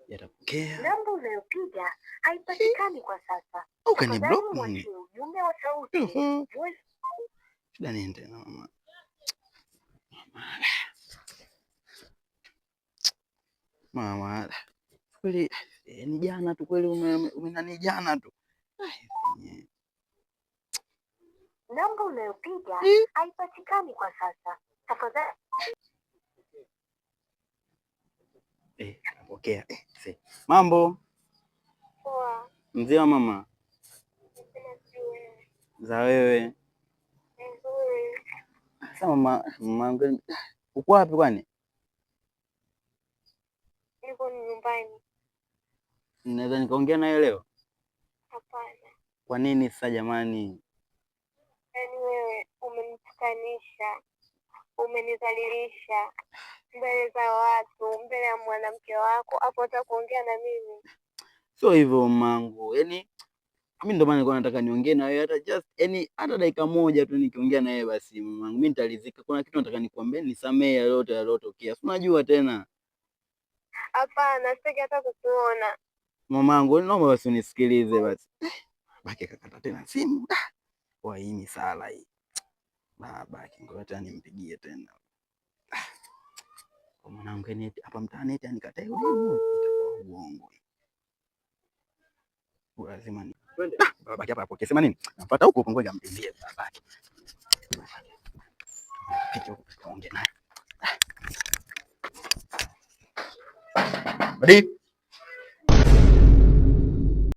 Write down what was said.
Yatapokea. Namba unayopiga haipatikani kwa sasa. Ukaniblock Mwachie ujumbe wa sauti. Shida nini tena mama? Mama. Kweli ni jana tu kweli umenani jana tu. Namba unayopiga haipatikani kwa sasa. Tafadhali. Napokea. Mambo? Poa. Mzima mama? Za wewe? Nzuri. Sasa mama uko wapi kwani? Niko nyumbani. Naweza nikaongea naye leo? Hapana. Kwa nini sasa jamani? Yaani wewe umenitukanisha, umenidhalilisha mbele za watu, mbele ya mwanamke wako, hapo hata kuongea na mimi. Sio hivyo mamangu. Yaani mimi ndio maana nilikuwa nataka niongee na wewe hata dakika moja tu nikiongea na wewe basi mamangu mimi nitalizika. Kuna kitu nataka nikwambie, nisamee yote yaliyotokea. Si unajua tena. Hapana, sitaki hata kukuona. Mamangu, naomba basi unisikilize basi. Baki kakata tena simu. Kwa hii ni sala hii. Baba, ngoja tena nimpigie tena. Kwa mwanangu ni hapa mtaani eti anikatae huduma. Itakuwa uongo. Lazima ni. Twende. Baki hapa hapo. Sema nini? Nafuata huko ngoja mpigie babake. Picha huko tuongee naye. Badi.